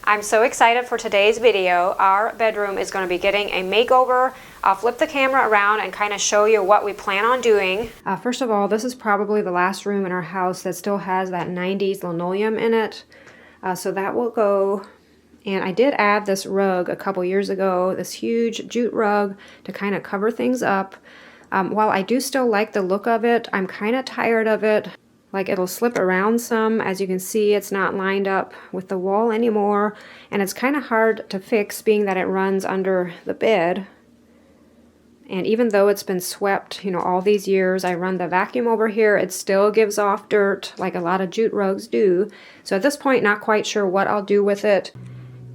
I'm so excited for today's video. Our bedroom is going to be getting a makeover. I'll flip the camera around and kind of show you what we plan on doing. First of all, this is probably the last room in our house that still has that 90s linoleum in it. So that will go. And I did add this rug a couple years ago, this huge jute rug to kind of cover things up. While I do still like the look of it, I'm kind of tired of it. Like it'll slip around some. As you can see, it's not lined up with the wall anymore. And it's kind of hard to fix being that it runs under the bed. And even though it's been swept, all these years, I run the vacuum over here, it still gives off dirt like a lot of jute rugs do. So at this point, not quite sure what I'll do with it.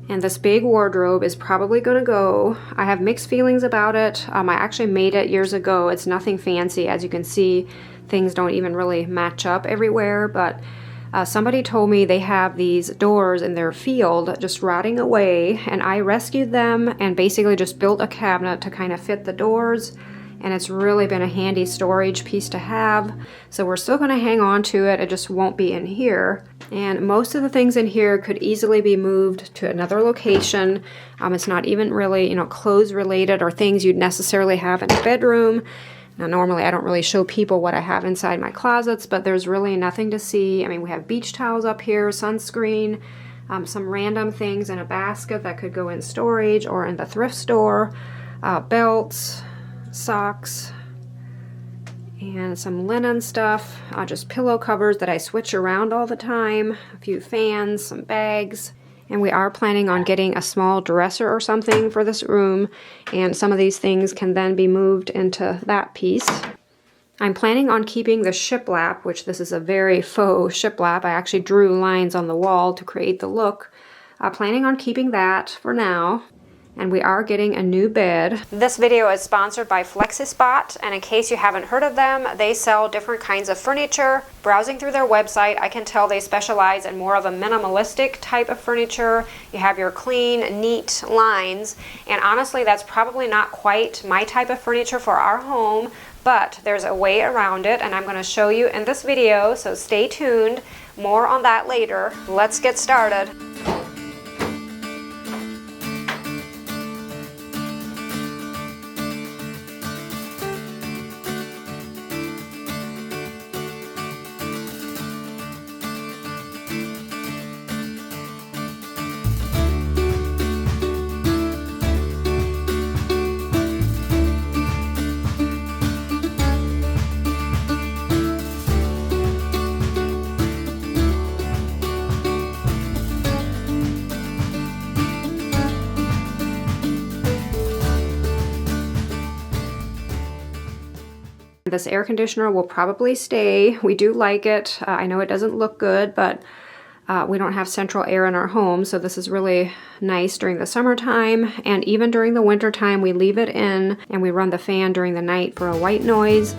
And this big wardrobe is probably going to go. I have mixed feelings about it. I actually made it years ago. It's nothing fancy. As you can see, things don't even really match up everywhere. But somebody told me they have these doors in their field just rotting away. And I rescued them and basically just built a cabinet to kind of fit the doors. And it's really been a handy storage piece to have. So we're still going to hang on to it. It just won't be in here. And most of the things in here could easily be moved to another location. It's not even really, clothes related or things you'd necessarily have in a bedroom. Now, normally I don't really show people what I have inside my closets, but there's really nothing to see. I mean, we have beach towels up here, sunscreen, some random things in a basket that could go in storage or in the thrift store, belts, socks, and some linen stuff, just pillow covers that I switch around all the time, a few fans, some bags, and we are planning on getting a small dresser or something for this room, and some of these things can then be moved into that piece. I'm planning on keeping the shiplap, which this is a very faux shiplap. I actually drew lines on the wall to create the look. Planning on keeping that for now. And we are getting a new bed. This video is sponsored by Flexispot, and in case you haven't heard of them, they sell different kinds of furniture. Browsing through their website, I can tell they specialize in more of a minimalistic type of furniture. You have your clean, neat lines, and honestly, that's probably not quite my type of furniture for our home, but there's a way around it, and I'm going to show you in this video, so stay tuned. More on that later. Let's get started. This air conditioner will probably stay. We do like it. I know it doesn't look good, but we don't have central air in our home, so this is really nice during the summertime. And even during the wintertime, we leave it in and we run the fan during the night for a white noise.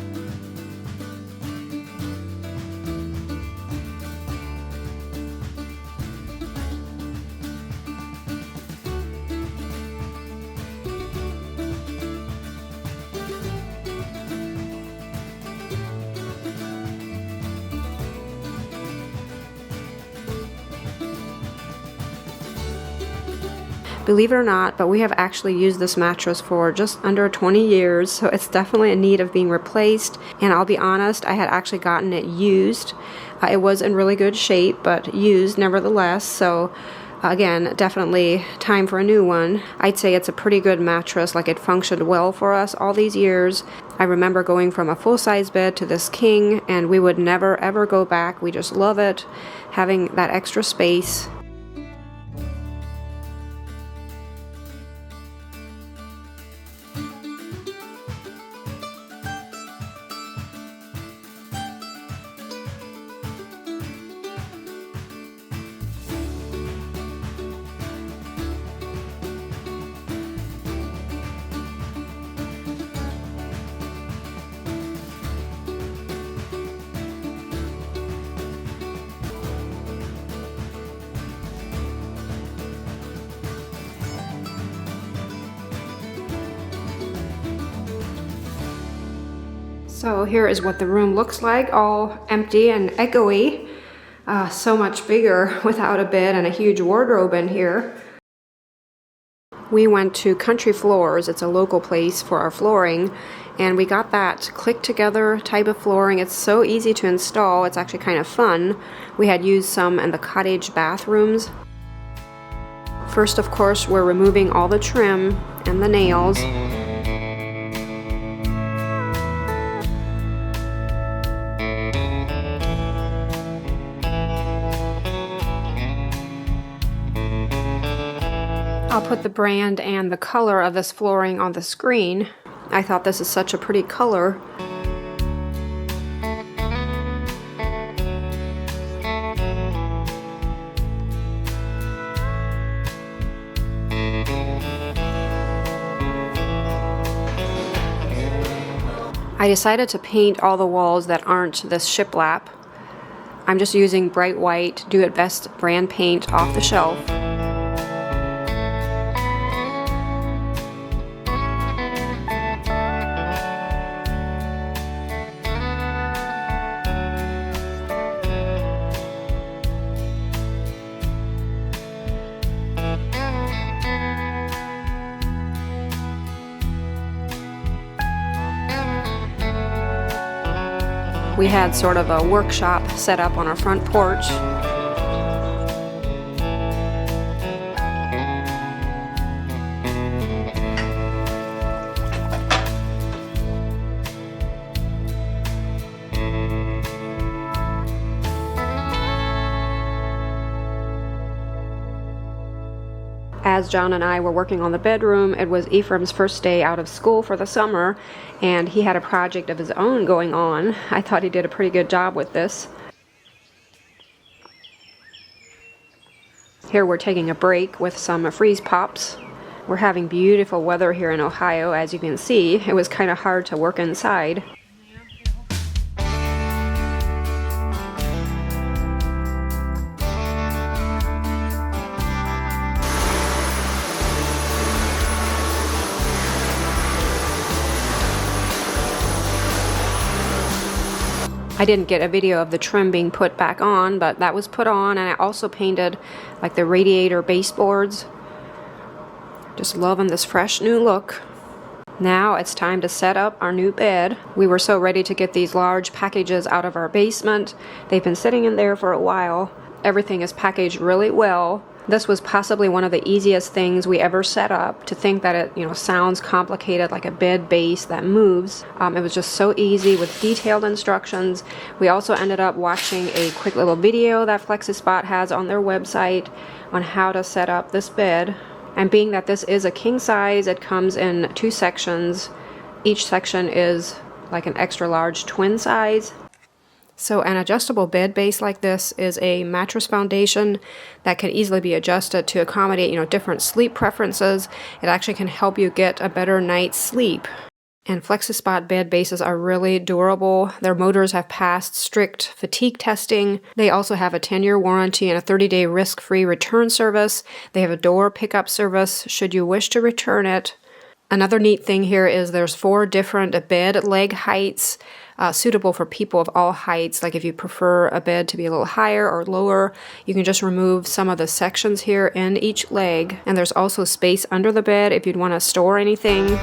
Believe it or not, but we have actually used this mattress for just under 20 years, so it's definitely in need of being replaced. And I'll be honest, I had actually gotten it used. It was in really good shape, but used nevertheless, so again, definitely time for a new one. I'd say it's a pretty good mattress, like it functioned well for us all these years. I remember going from a full-size bed to this king, and we would never ever go back. We just love it, having that extra space. So here is what the room looks like, all empty and echoey. so much bigger without a bed and a huge wardrobe in here. We went to Country Floors. It's a local place for our flooring, and we got that click together type of flooring. It's so easy to install. It's actually kind of fun. We had used some in the cottage bathrooms. First, of course, we're removing all the trim and the nails. I'll put the brand and the color of this flooring on the screen. I thought this is such a pretty color. I decided to paint all the walls that aren't this shiplap. I'm just using bright white Do It Best brand paint off the shelf. We had sort of a workshop set up on our front porch. As John and I were working on the bedroom, it was Ephraim's first day out of school for the summer, and he had a project of his own going on. I thought he did a pretty good job with this. Here we're taking a break with some freeze pops. We're having beautiful weather here in Ohio, as you can see. It was kind of hard to work inside. I didn't get a video of the trim being put back on, but that was put on, and I also painted like the radiator baseboards. Just loving this fresh new look. Now it's time to set up our new bed. We were so ready to get these large packages out of our basement. They've been sitting in there for a while. Everything is packaged really well. This was possibly one of the easiest things we ever set up. To think that it, sounds complicated, like a bed base that moves. It was just so easy with detailed instructions. We also ended up watching a quick little video that Flexispot has on their website on how to set up this bed. And being that this is a king size, it comes in 2 sections. Each section is like an extra large twin size. So an adjustable bed base like this is a mattress foundation that can easily be adjusted to accommodate, different sleep preferences. It actually can help you get a better night's sleep. And Flexispot bed bases are really durable. Their motors have passed strict fatigue testing. They also have a 10-year warranty and a 30-day risk-free return service. They have a door pickup service should you wish to return it. Another neat thing here is there's 4 different bed leg heights, suitable for people of all heights. Like if you prefer a bed to be a little higher or lower, you can just remove some of the sections here in each leg. And there's also space under the bed if you'd want to store anything.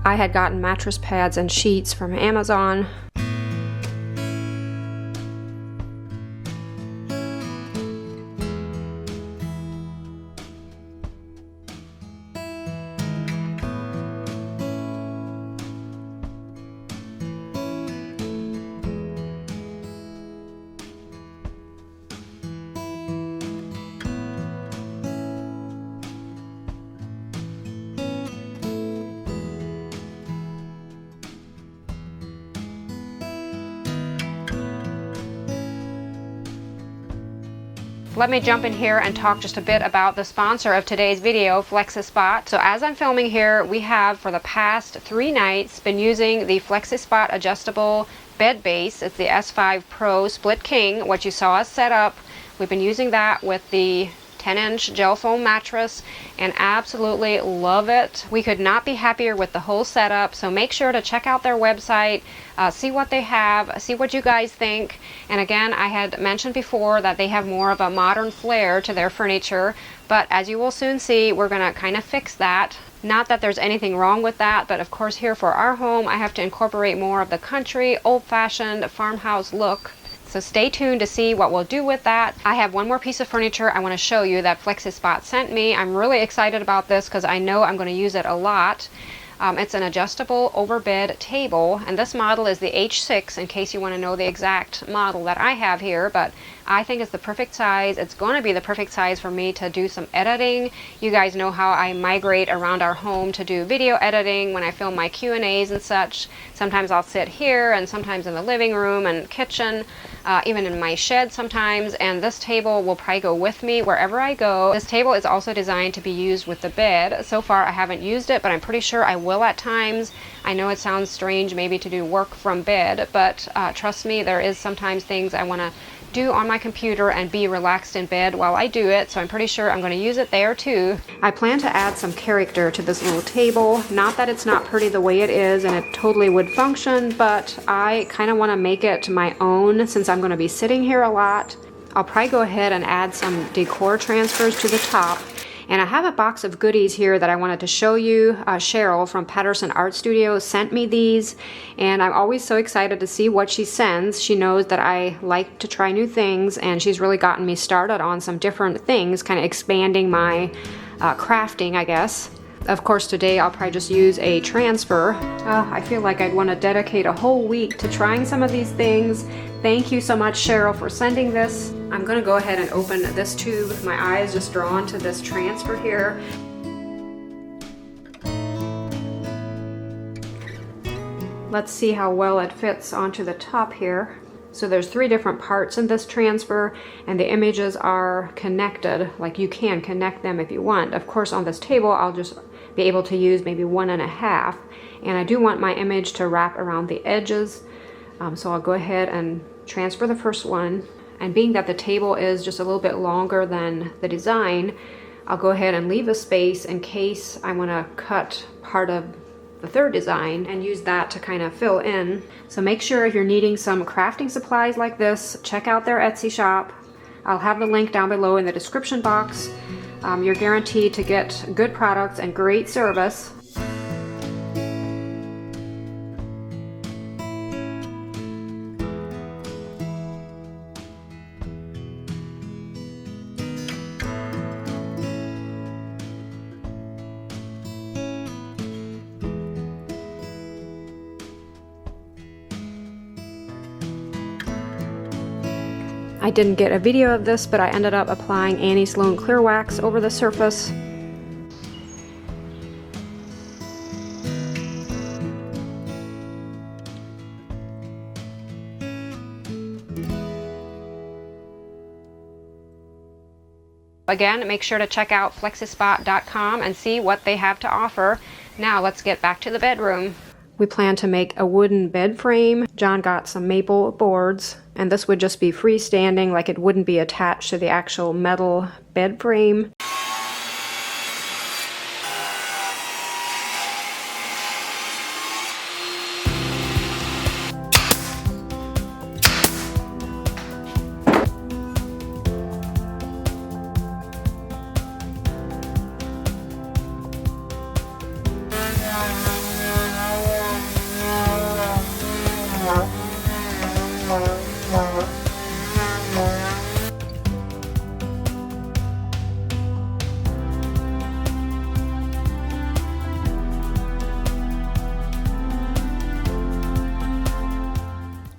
I had gotten mattress pads and sheets from Amazon. Let me jump in here and talk just a bit about the sponsor of today's video, Flexispot. So as I'm filming here, we have for the past 3 nights been using the Flexispot adjustable bed base. It's the S5 Pro Split King, what you saw us set up. We've been using that with the 10-inch gel foam mattress and absolutely love it. We could not be happier with the whole setup, so make sure to check out their website, see what they have, see what you guys think. And again, I had mentioned before that they have more of a modern flair to their furniture, but as you will soon see, we're gonna kind of fix that. Not that there's anything wrong with that, but of course here for our home, I have to incorporate more of the country, old-fashioned farmhouse look. So stay tuned to see what we'll do with that. I have one more piece of furniture I want to show you that Flexispot sent me. I'm really excited about this because I know I'm going to use it a lot. It's an adjustable overbed table, and this model is the H6 in case you want to know the exact model that I have here, but I think it's the perfect size. It's going to be the perfect size for me to do some editing. You guys know how I migrate around our home to do video editing when I film my Q&As and such. Sometimes I'll sit here and sometimes in the living room and kitchen, even in my shed sometimes, and this table will probably go with me wherever I go. This table is also designed to be used with the bed. So far I haven't used it, but I'm pretty sure I will at times. I know it sounds strange maybe to do work from bed, but trust me, there is sometimes things I want to do on my computer and be relaxed in bed while I do it, so I'm pretty sure I'm going to use it there too. I plan to add some character to this little table. Not that it's not pretty the way it is and it totally would function, but I kind of want to make it my own since I'm going to be sitting here a lot. I'll probably go ahead and add some decor transfers to the top. And I have a box of goodies here that I wanted to show you. Cheryl from Patterson Art Studio sent me these, and I'm always so excited to see what she sends. She knows that I like to try new things, and she's really gotten me started on some different things, kind of expanding my crafting, I guess. Of course, today I'll probably just use a transfer. I feel like I'd want to dedicate a whole week to trying some of these things. Thank you so much, Cheryl, for sending this. I'm going to go ahead and open this tube. My eye is just drawn to this transfer here. Let's see how well it fits onto the top here. So there's 3 different parts in this transfer, and the images are connected. Like, you can connect them if you want. Of course, on this table, I'll just be able to use maybe 1.5. And I do want my image to wrap around the edges. So I'll go ahead and transfer the first one. And being that the table is just a little bit longer than the design, I'll go ahead and leave a space in case I want to cut part of the third design and use that to kind of fill in. So make sure if you're needing some crafting supplies like this, check out their Etsy shop. I'll have the link down below in the description box. You're guaranteed to get good products and great service. I didn't get a video of this, but I ended up applying Annie Sloan clear wax over the surface. Again, make sure to check out Flexispot.com and see what they have to offer. Now let's get back to the bedroom. We plan to make a wooden bed frame. John got some maple boards, and this would just be freestanding, like it wouldn't be attached to the actual metal bed frame.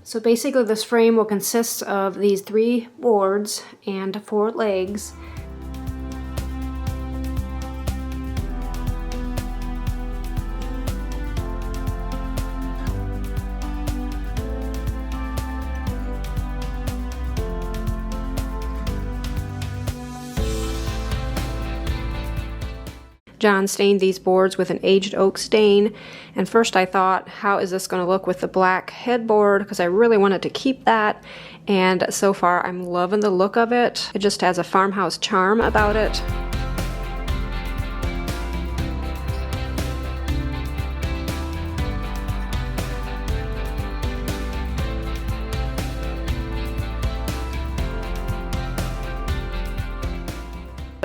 So basically this frame will consist of these 3 boards and 4 legs. John stained these boards with an aged oak stain, and first I thought, how is this going to look with the black headboard, because I really wanted to keep that, and so far I'm loving the look of it. It just has a farmhouse charm about it.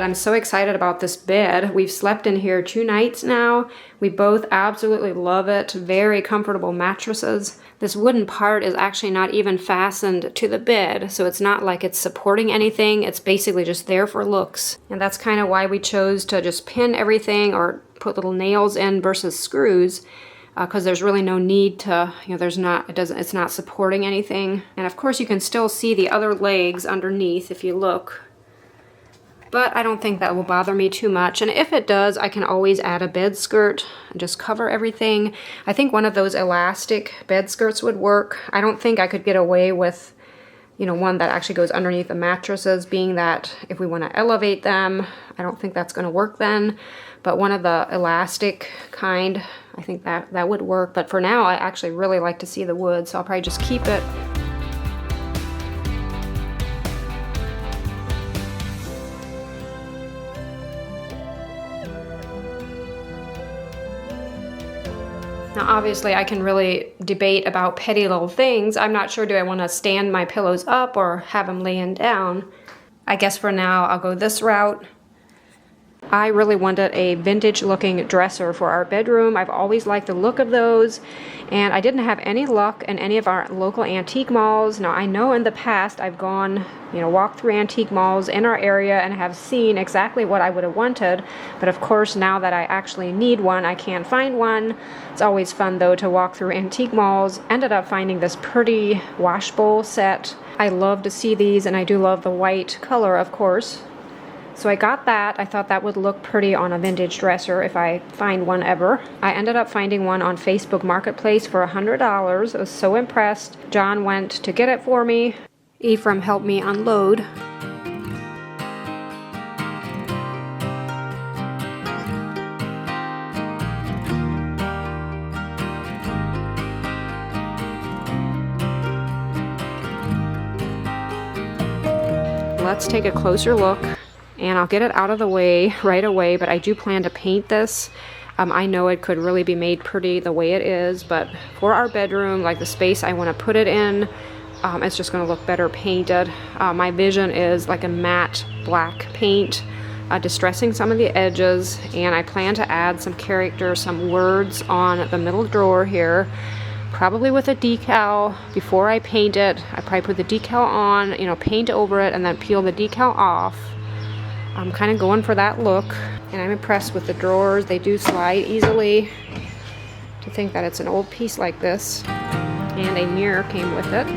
I'm so excited about this bed. We've slept in here 2 nights now. We both absolutely love it. Very comfortable mattresses. This wooden part is actually not even fastened to the bed, so it's not like it's supporting anything. It's basically just there for looks. And that's kind of why we chose to just pin everything or put little nails in versus screws, because there's really no need to, it's not supporting anything. And of course you can still see the other legs underneath if you look. But I don't think that will bother me too much. And if it does, I can always add a bed skirt and just cover everything. I think one of those elastic bed skirts would work. I don't think I could get away with, one that actually goes underneath the mattresses, being that if we want to elevate them, I don't think that's going to work then. But one of the elastic kind, I think that would work. But for now, I actually really like to see the wood, so I'll probably just keep it. Now obviously I can really debate about petty little things. I'm not sure, do I want to stand my pillows up or have them laying down? I guess for now I'll go this route. I really wanted a vintage looking dresser for our bedroom. I've always liked the look of those, and I didn't have any luck in any of our local antique malls. Now I know in the past I've gone, walked through antique malls in our area and have seen exactly what I would have wanted, but of course now that I actually need one, I can't find one. It's always fun though to walk through antique malls. Ended up finding this pretty wash bowl set. I love to see these, and I do love the white color, of course. So I got that. I thought that would look pretty on a vintage dresser if I find one ever. I ended up finding one on Facebook Marketplace for $100. I was so impressed. John went to get it for me. Ephraim helped me unload. Let's take a closer look. And I'll get it out of the way right away, but I do plan to paint this. I know it could really be made pretty the way it is, but for our bedroom, like the space I want to put it in, it's just going to look better painted. My vision is like a matte black paint, distressing some of the edges, and I plan to add some character, some words on the middle drawer here, probably with a decal. Before I paint it, I probably put the decal on, paint over it, and then peel the decal off. I'm kind of going for that look, and I'm impressed with the drawers. They do slide easily. To think that it's an old piece like this, and a mirror came with it.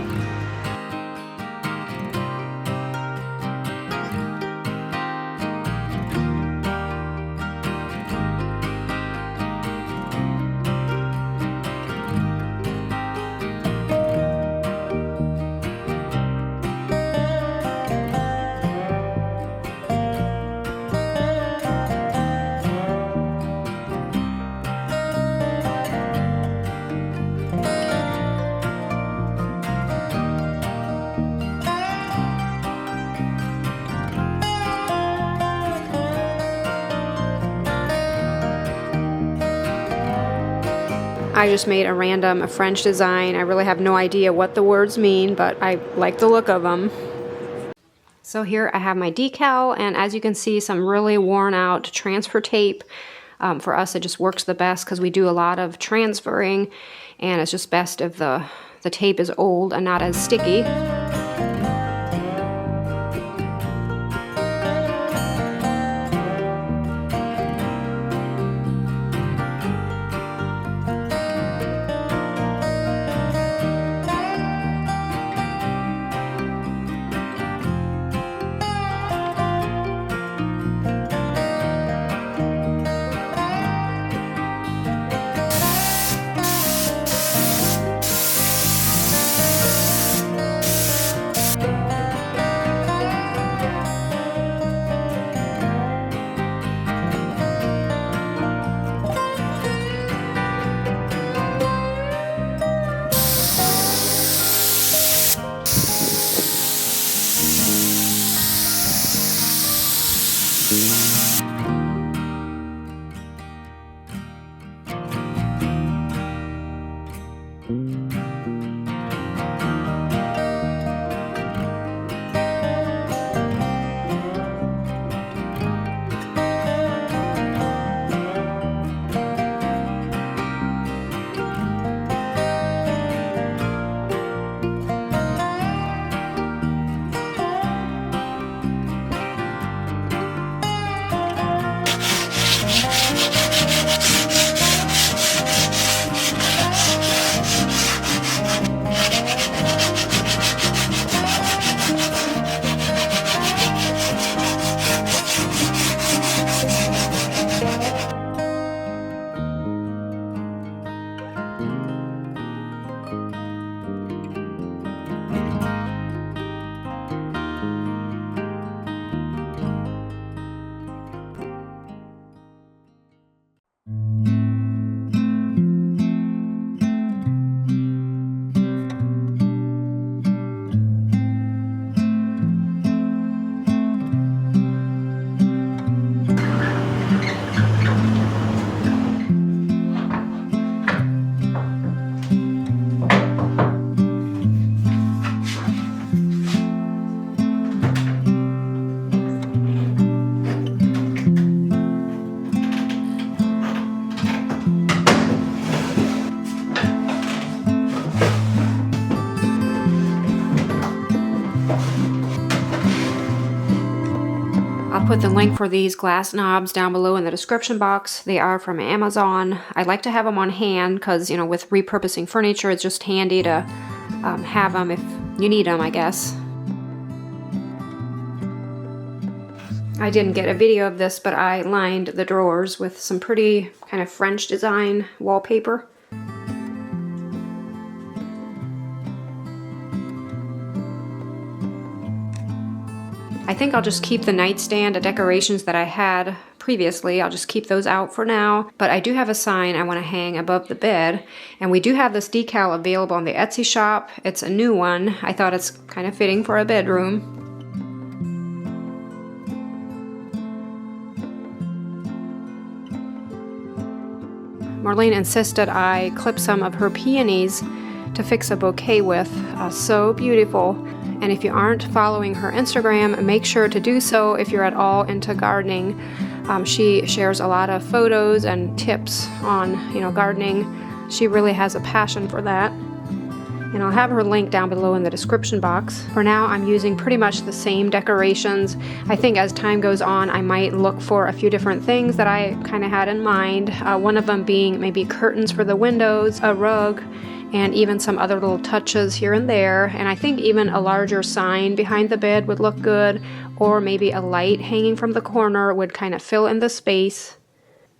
I just made a random French design. I really have no idea what the words mean, but I like the look of them. So here I have my decal, and as you can see, some really worn out transfer tape. For us, it just works the best because we do a lot of transferring, and it's just best if the tape is old and not as sticky. put the link for these glass knobs down below in the description box. They are from Amazon. I like to have them on hand because, you know, with repurposing furniture, it's just handy to have them if you need them, I guess. I didn't get a video of this, but I lined the drawers with some pretty kind of French design wallpaper. I think I'll just keep the nightstand decorations that I had previously. I'll just keep those out for now. But I do have a sign I want to hang above the bed. And we do have this decal available on the Etsy shop. It's a new one. I thought it's kind of fitting for a bedroom. Marlene insisted I clip some of her peonies to fix a bouquet with. So beautiful. And if you aren't following her Instagram, make sure to do so if you're at all into gardening. She shares a lot of photos and tips on, you know, gardening. She really has a passion for that. And I'll have her link down below in the description box. For now, I'm using pretty much the same decorations. I think as time goes on, I might look for a few different things that I kind of had in mind. One of them being maybe curtains for the windows, a rug, and even some other little touches here and there. And I think even a larger sign behind the bed would look good, or maybe a light hanging from the corner would kind of fill in the space.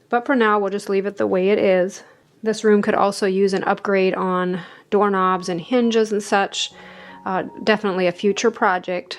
But for now, we'll just leave it the way it is. This room could also use an upgrade on doorknobs and hinges and such. Definitely a future project.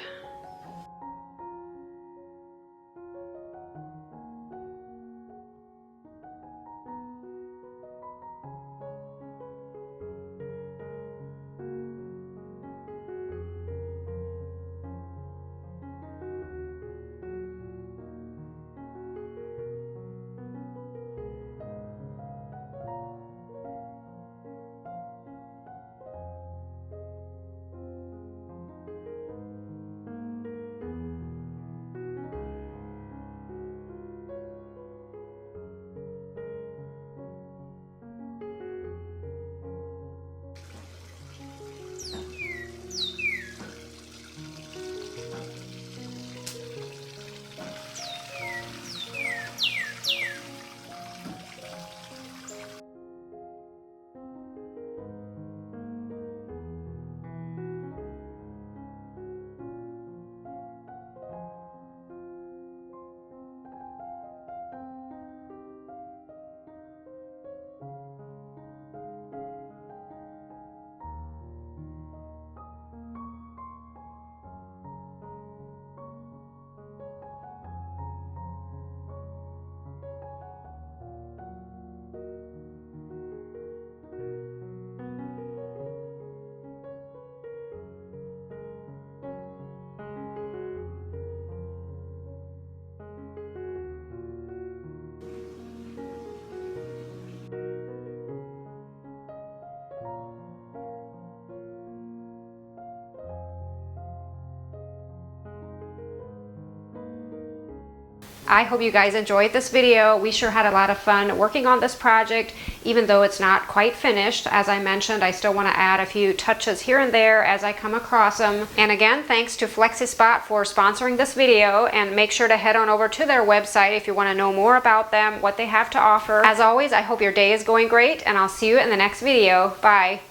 I hope you guys enjoyed this video. We sure had a lot of fun working on this project, even though it's not quite finished. As I mentioned, I still want to add a few touches here and there as I come across them. And again, thanks to Flexispot for sponsoring this video, and make sure to head on over to their website if you want to know more about them, what they have to offer. As always, I hope your day is going great, and I'll see you in the next video. Bye.